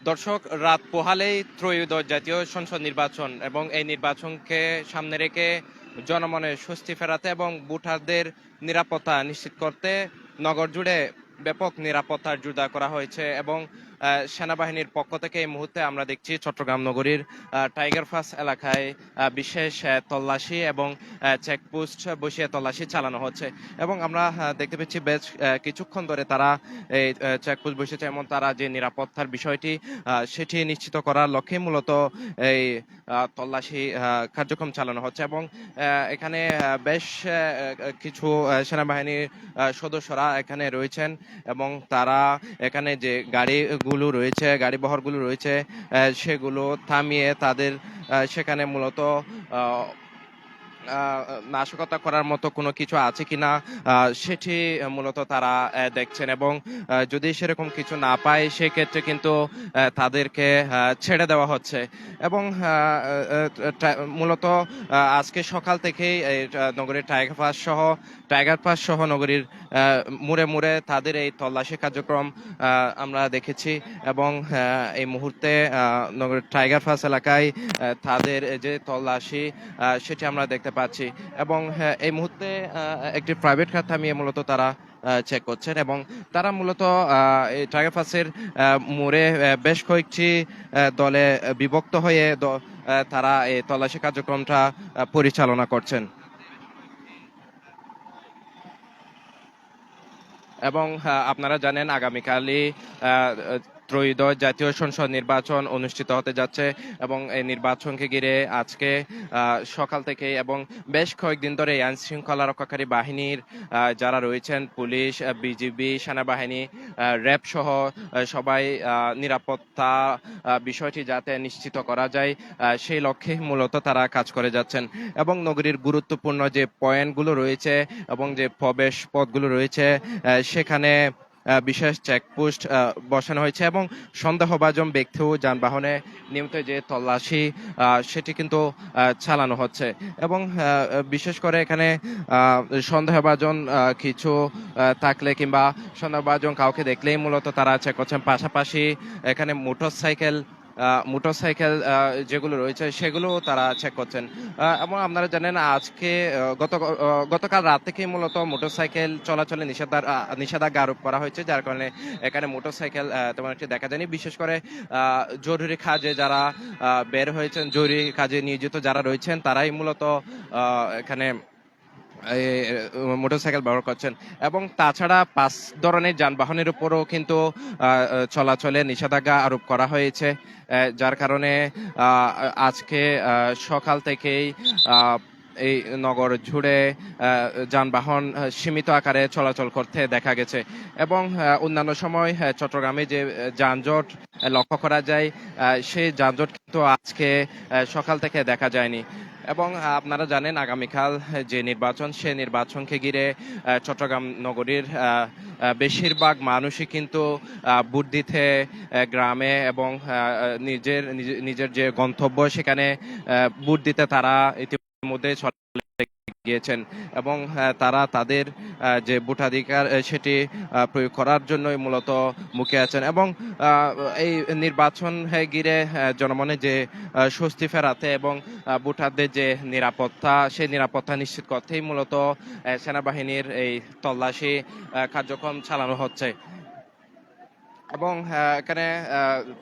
দর্শক, রাত পোহালেই ত্রয়োদশ জাতীয় সংসদ নির্বাচন এবং এই নির্বাচনকে সামনে রেখে জনমনে স্বস্তি ফেরাতে এবং ভোটারদের নিরাপত্তা নিশ্চিত করতে নগর জুড়ে ব্যাপক নিরাপত্তার জোরদার করা হয়েছে এবং সেনাবাহিনীর পক্ষ থেকে এই মুহূর্তে আমরা দেখছি চট্টগ্রাম নগরীর টাইগার পাস এলাকায় বিশেষ তল্লাশি এবং চেকপোস্ট বসিয়ে তল্লাশি চালানো হচ্ছে এবং আমরা দেখতে পাচ্ছি বেশ কিছুক্ষণ ধরে তারা এই চেকপোস্ট বসেছে এবং তারা যে নিরাপত্তার বিষয়টি সেটি নিশ্চিত করার লক্ষ্যে মূলত এই তল্লাশি কার্যক্রম চালানো হচ্ছে এবং এখানে বেশ কিছু সেনাবাহিনীর সদস্যরা এখানে রয়েছেন এবং তারা এখানে যে গাড়িগুলো রয়েছে, গাড়ি বহরগুলো রয়েছে, সেগুলো থামিয়ে তাদের সেখানে মূলত নাশকতা করার মতো কোনো কিছু আছে কিনা সেটি মূলত তারা দেখছেন এবং যদি সেরকম কিছু না পায় সেক্ষেত্রে কিন্তু তাদেরকে ছেড়ে দেওয়া হচ্ছে এবং মূলত আজকে সকাল থেকেই নগরীর টাইগার পাস সহ নগরীর মুড়ে মুড়ে তাদের এই তল্লাশি কার্যক্রম আমরা দেখেছি এবং এই মুহূর্তে নগরীর টাইগার পাস এলাকায় তাদের যে তল্লাশি সেটি আমরা দেখতে পাচ্ছি এবং এই মুহূর্তে একটি প্রাইভেট কার থামিয়ে মূলত তারা চেক করছেন এবং তারা মূলত এই টাইগার পাসের মোড়ে বেশ কয়েকটি দলে বিভক্ত হয়ে তারা এই তল্লাশি কার্যক্রমটা পরিচালনা করছেন এবং আপনারা জানেন আগামীকালই ত্রয়োদশ জাতীয় সংসদ নির্বাচন অনুষ্ঠিত হতে যাচ্ছে এবং এই নির্বাচনকে ঘিরে আজকে সকাল থেকে এবং বেশ কয়েকদিন ধরে আইন শৃঙ্খলা রক্ষাকারী বাহিনীর যারা রয়েছেন, পুলিশ, বিজিবি, সেনাবাহিনী, র্যাব সহ সবাই নিরাপত্তা বিষয়টি যাতে নিশ্চিত করা যায় সেই লক্ষ্যে মূলত তারা কাজ করে যাচ্ছেন এবং নগরীর গুরুত্বপূর্ণ যে পয়েন্টগুলো রয়েছে এবং যে প্রবেশ পথগুলো রয়েছে সেখানে বিশেষ চেকপোস্ট বসানো হয়েছে এবং সন্দেহভাজন ব্যক্তি ও যানবাহনে নিয়মিত যে তল্লাশি সেটি কিন্তু চালানো হচ্ছে এবং বিশেষ করে এখানে সন্দেহভাজন কিছু থাকলে কিংবা সন্দেহভাজন কাউকে দেখলেই মূলত তারা চেক করছেন। পাশাপাশি এখানে মোটরসাইকেল যেগুলো রয়েছে সেগুলো তারা চেক করছেন এবং আপনারা জানেন আজকে গতকাল রাত থেকে মূলত মোটরসাইকেল চলাচলে নিষেধাজ্ঞা আরোপ করা হয়েছে, যার কারণে এখানে মোটরসাইকেল তেমন একটি দেখা যায়নি। বিশেষ করে জরুরি কাজে যারা বের হয়েছেন, জরুরি কাজে নিয়োজিত যারা রয়েছেন তারাই মূলত এখানে মোটরসাইকেল ব্যবহার করছেন এবং তাছাড়া 5 ধরনের যানবাহনের উপরও কিন্তু চলাচলে নিষেধাজ্ঞা আরোপ করা হয়েছে, যার কারণে আজকে সকাল থেকেই এই নগর জুড়ে যানবাহন সীমিত আকারে চলাচল করতে দেখা গেছে এবং অন্যান্য সময় চট্টগ্রামে যে যানজট লক্ষ্য করা যায় সেই যানজট কিন্তু আজকে সকাল থেকে দেখা যায়নি এবং আপনারা জানেন আগামীকাল যে নির্বাচন সে নির্বাচনকে ঘিরে চট্টগ্রাম নগরীর বেশিরভাগ মানুষই কিন্তু ভোট দিতে গ্রামে এবং নিজের যে গন্তব্য সেখানে ভোট দিতে তারা ইতিমধ্যে চলে গিয়েছেন এবং তারা তাদের যে ভোটাধিকার সেটি প্রয়োগ করার জন্যই মূলত মুখে আছেন এবং এই নির্বাচন ঘিরে জনমনে যে স্বস্তি ফেরাতে এবং ভোটারদের যে নিরাপত্তা সেই নিরাপত্তা নিশ্চিত করতেই মূলত সেনাবাহিনীর এই তল্লাশি কার্যক্রম চালানো হচ্ছে এবং এখানে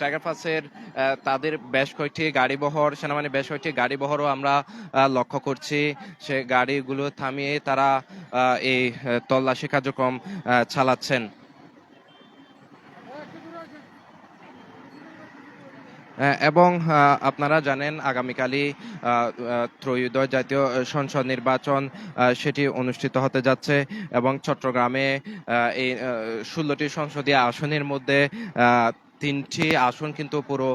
টাইগার পাসের তাদের বেশ কয়েকটি গাড়িবহর, সেনাবাহিনীর বেশ কয়েকটি গাড়িবহরও আমরা লক্ষ্য করছি। সে গাড়িগুলো থামিয়ে তারা এই তল্লাশি কার্যক্রম চালাচ্ছেন এবং আপনারা জানেন আগামীকালই ত্রয়োদশ জাতীয় সংসদ নির্বাচন সেটি অনুষ্ঠিত হতে যাচ্ছে এবং চট্টগ্রামে এই 16টি সংসদীয় আসনের মধ্যে 3টি আসন কিন্তু পুরো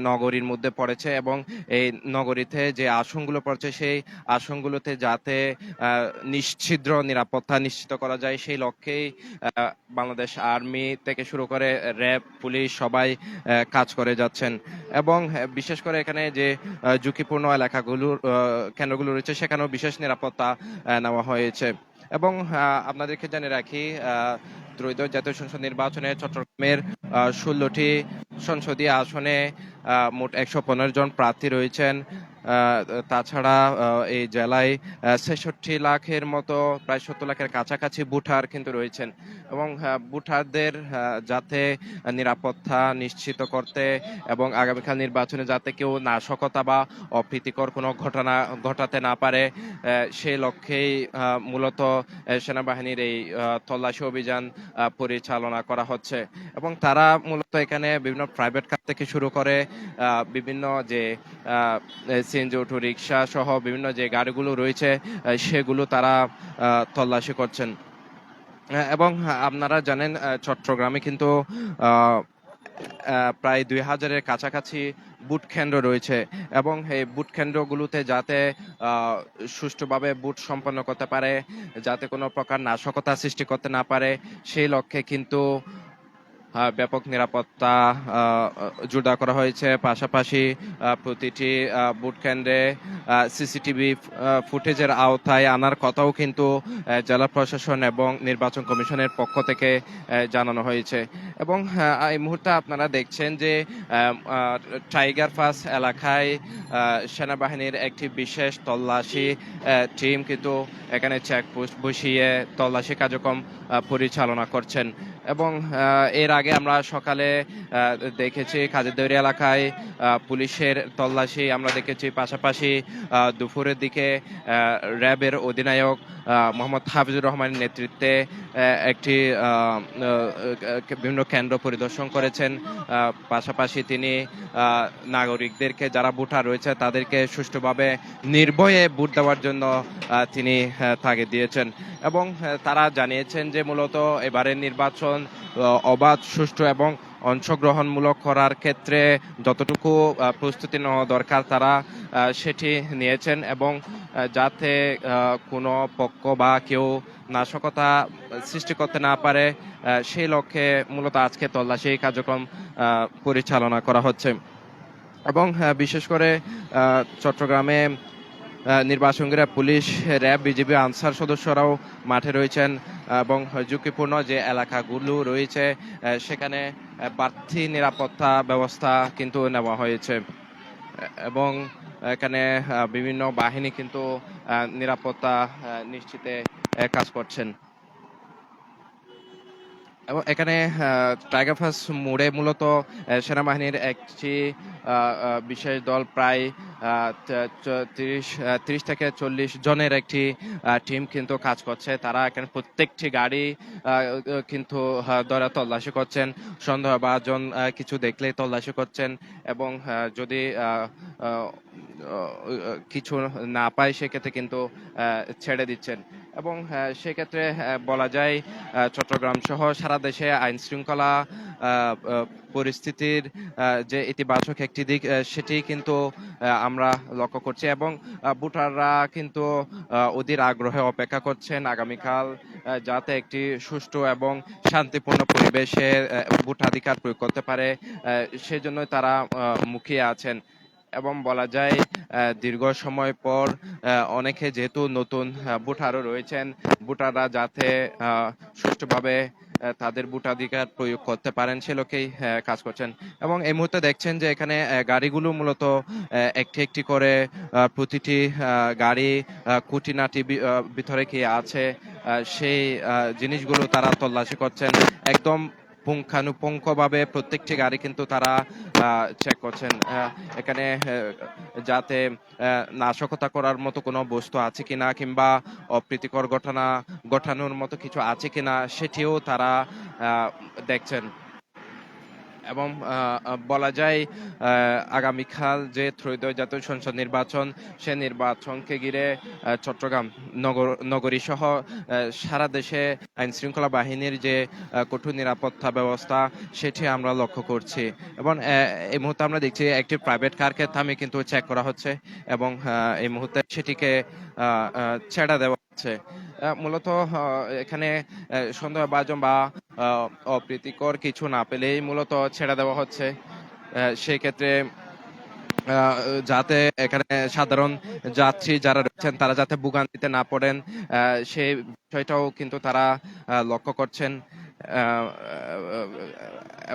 নগরীর মধ্যে পড়েছে এবং এই নগরীতে যে আসনগুলো পড়েছে সেই আসনগুলোতে যাতে নিশ্ছিদ্র নিরাপত্তা নিশ্চিত করা যায় সেই লক্ষ্যেই বাংলাদেশ আর্মি থেকে শুরু করে র্যাব, পুলিশ সবাই কাজ করে যাচ্ছেন এবং বিশেষ করে এখানে যে ঝুঁকিপূর্ণ এলাকাগুলোর কেন্দ্রগুলো রয়েছে সেখানেও বিশেষ নিরাপত্তা নেওয়া হয়েছে এবং আপনাদেরকে জানিয়ে রাখি ত্রয়োদশ জাতীয় সংসদ নির্বাচনে চট্টগ্রামের 16টি সংসদীয় আসনে মোট 115 জন প্রার্থী রয়েছেন। তাছাড়া এই জেলায় 66 লাখের মতো, প্রায় 70 লাখের কাছাকাছি ভোটার কিন্তু রয়েছেন। এবং ভোটারদের যাতে নিরাপত্তা নিশ্চিত করতে এবং আগামীকাল নির্বাচনে যাতে কেউ নাশকতা বা অপ্রীতিকর কোনো ঘটনা ঘটাতে না পারে, সেই লক্ষ্যেই মূলত সেনাবাহিনীর এই তল্লাশি অভিযান পরিচালনা করা হচ্ছে। এবং তারা মূলত এখানে বিভিন্ন প্রাইভেট কার থেকে শুরু করে বিভিন্ন যে সিএনজি অটো রিক্সা সহ বিভিন্ন যে গাড়িগুলো রয়েছে সেগুলো তারা তল্লাশি করছেন। এবং আপনারা জানেন চট্টগ্রামে কিন্তু প্রায় 2000-এর কাছাকাছি বুট কেন্দ্র রয়েছে এবং এই বুট কেন্দ্রগুলোতে যাতে সুষ্ঠুভাবে বুট সম্পন্ন করতে পারে, যাতে কোনো প্রকার নাশকতা সৃষ্টি করতে না পারে, সেই লক্ষ্যে কিন্তু ব্যাপক নিরাপত্তা জোরদার করা হয়েছে। পাশাপাশি প্রতিটি বুট কেন্দ্রে সিসিটিভি ফুটেজের আওতায় আনার কথাও কিন্তু জেলা প্রশাসন এবং নির্বাচন কমিশনের পক্ষ থেকে জানানো হয়েছে। এবং এই মুহূর্তে আপনারা দেখছেন যে টাইগার পাস এলাকায় সেনাবাহিনীর একটি বিশেষ তল্লাশি টিম কিন্তু এখানে চেকপোস্ট বসিয়ে তল্লাশি কার্যক্রম পরিচালনা করছেন। এবং এর আগে আমরা সকালে দেখেছি কাজীরদৈরি এলাকায় পুলিশের তল্লাশি আমরা দেখেছি। পাশাপাশি দুপুরের দিকে র্যাবের অধিনায়ক মোহাম্মদ হাফিজুর রহমানের নেতৃত্বে একটি বিভিন্ন কেন্দ্র পরিদর্শন করেছেন। পাশাপাশি তিনি নাগরিকদেরকে, যারা ভোটার রয়েছে তাদেরকে সুষ্ঠুভাবে নির্ভয়ে ভোট দেওয়ার জন্য তিনি তাগিদ দিয়েছেন। এবং তারা জানিয়েছেন যে মূলত এবারের নির্বাচন অবাধ, সুষ্ঠু এবং অংশগ্রহণমূলক করার ক্ষেত্রে যতটুকু প্রস্তুতি নেওয়া দরকার তারা সেটি নিয়েছেন। এবং যাতে কোনো পক্ষ বা কেউ নাশকতা সৃষ্টি করতে না পারে, সেই লক্ষ্যে মূলত আজকে তল্লাশি কার্যক্রম পরিচালনা করা হচ্ছে। এবং বিশেষ করে চট্টগ্রামে নির্বাচনকারী পুলিশ, র্যাব, বিজিবি, আনসার সদস্যরাও মাঠে রয়েছেন এবং ঝুঁকিপূর্ণ যে এলাকাগুলো রয়েছে সেখানে বাড়তি নিরাপত্তা ব্যবস্থা কিন্তু নেওয়া হয়েছে। এবং এখানে বিভিন্ন বাহিনী কিন্তু নিরাপত্তা নিশ্চিতে কাজ করছেন। এবং এখানে টাইগার পাস মোড়ে মূলত সেনাবাহিনীর একটি বিশেষ দল, প্রায় 30 থেকে 40 জনের একটি টিম কিন্তু কাজ করছে। তারা এখানে প্রত্যেকটি গাড়ি কিন্তু ধরে তল্লাশি করছেন, সন্দেহভাজন কিছু দেখলে তল্লাশি করছেন এবং যদি কিছু না পায় সেক্ষেত্রে কিন্তু ছেড়ে দিচ্ছেন। এবং সেক্ষেত্রে বলা যায় চট্টগ্রাম সহ সারা দেশে আইন শৃঙ্খলা পরিস্থিতির যে ইতিবাচক একটি দিক সেটি কিন্তু আমরা লক্ষ্য করছি। এবং ভোটাররা কিন্তু অধীর আগ্রহে অপেক্ষা করছেন আগামীকাল যাতে একটি সুষ্ঠু এবং শান্তিপূর্ণ পরিবেশে ভোটাধিকার প্রয়োগ করতে পারে, সেজন্য তারা মুখিয়ে আছেন। এবং বলা যায় দীর্ঘ সময় পর অনেকে যেহেতু নতুন ভোটারও রয়েছেন, ভোটাররা যাতে সুষ্ঠুভাবে তাদের ভোটাধিকার প্রয়োগ করতে পারেন সে লক্ষ্যেই কাজ করছেন। এবং এই মুহূর্তে দেখছেন যে এখানে গাড়িগুলো মূলত একটি একটি করে প্রতিটি গাড়ি খুঁটিনাটি ভিতরে কি আছে সেই জিনিসগুলো তারা তল্লাশি করছেন। একদম পুঙ্খানুপুঙ্খভাবে প্রত্যেকটি গাড়ি কিন্তু তারা চেক করছেন এখানে, যাতে নাশকতা করার মতো কোনো বস্তু আছে কিনা কিংবা অপ্রীতিকর ঘটনা ঘটানোর মতো কিছু আছে কিনা সেটিও তারা দেখছেন। এবং বলা যায় আগামীকাল যে ত্রয়োদশ জাতীয় সংসদ নির্বাচন, সে নির্বাচনকে ঘিরে চট্টগ্রাম নগরী সহ সারা দেশে আইন শৃঙ্খলা বাহিনীর যে কঠোর নিরাপত্তা ব্যবস্থা সেটি আমরা লক্ষ্য করছি। এবং এই মুহূর্তে আমরা দেখছি একটি প্রাইভেট কারকে থামিয়ে কিন্তু চেক করা হচ্ছে এবং এই মুহূর্তে সেটিকে ছেড়ে দেওয়া হচ্ছে। মূলত এখানে সন্দেহভাজন বা অপ্রীতিকর কিছু না পেলেই মূলত ছেড়ে দেওয়া হচ্ছে। সেই ক্ষেত্রে আহ, যাতে এখানে সাধারণ যাত্রী যারা রয়েছেন তারা যাতে ভোগান্তিতে না পড়েন, সেই বিষয়টাও কিন্তু তারা লক্ষ্য করছেন। আহ,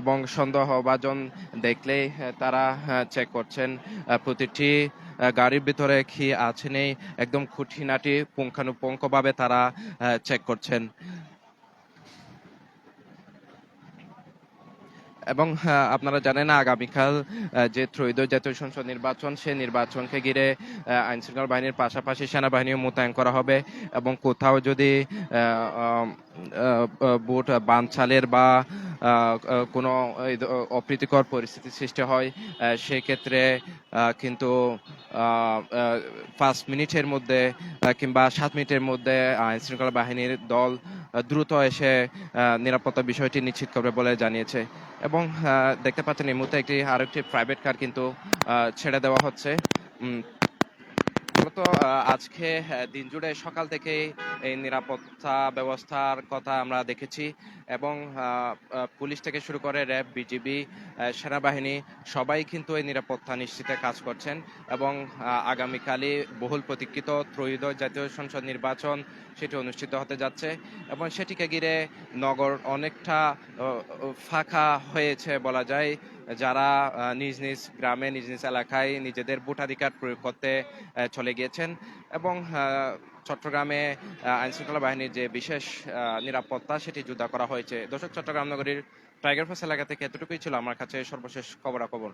এবং সন্দেহভাজন দেখলেই তারা চেক করছেন প্রতিটি গাড়ির ভিতরে কি আছে নেই, একদম খুঁটিনাটি পুঙ্খানুপুঙ্খভাবে তারা চেক করছেন। এবং আপনারা জানেন আগামীকাল যে ত্রয়োদশ জাতীয় সংসদ নির্বাচন, সেই নির্বাচনকে ঘিরে আইন শৃঙ্খলা বাহিনীর পাশাপাশি সেনাবাহিনীও মোতায়েন করা হবে এবং কোথাও যদি ভোট বানচালের বা কোনো অপ্রীতিকর পরিস্থিতি সৃষ্টি হয়, সেক্ষেত্রে কিন্তু 5 মিনিটের মধ্যে কিংবা 7 মিনিটের মধ্যে আইন শৃঙ্খলা বাহিনীর দল দ্রুত এসে নিরাপত্তা বিষয়টি নিশ্চিত করবে বলে জানিয়েছে। এবং দেখতে পাচ্ছেন এই মুহূর্তে আরেকটি প্রাইভেট কার কিন্তু ছেড়ে দেওয়া হচ্ছে। উম, মূলত আজকে দিন জুড়ে সকাল থেকে এই নিরাপত্তা ব্যবস্থার কথা আমরা দেখেছি এবং পুলিশ থেকে শুরু করে র্যাব, বিজিবি, সেনাবাহিনী সবাই কিন্তু এই নিরাপত্তা নিশ্চিতে কাজ করছেন। এবং আগামীকালই বহুল প্রতীক্ষিত ত্রয়োদশ জাতীয় সংসদ নির্বাচন সেটি অনুষ্ঠিত হতে যাচ্ছে এবং সেটিকে ঘিরে নগর অনেকটা ফাঁকা হয়েছে বলা যায়। যারা নিজ নিজ গ্রামে, নিজ নিজ এলাকায় নিজেদের ভোটাধিকার প্রয়োগ করতে চলে গিয়েছেন। এবং চট্টগ্রামে আইন শৃঙ্খলা বাহিনীর যে বিশেষ নিরাপত্তা সেটি জোরদার করা হয়েছে। দর্শক, চট্টগ্রাম নগরীর টাইগার ফোর্স এলাকা থেকে এতটুকুই ছিল আমার কাছে সর্বশেষ খবরাখবর।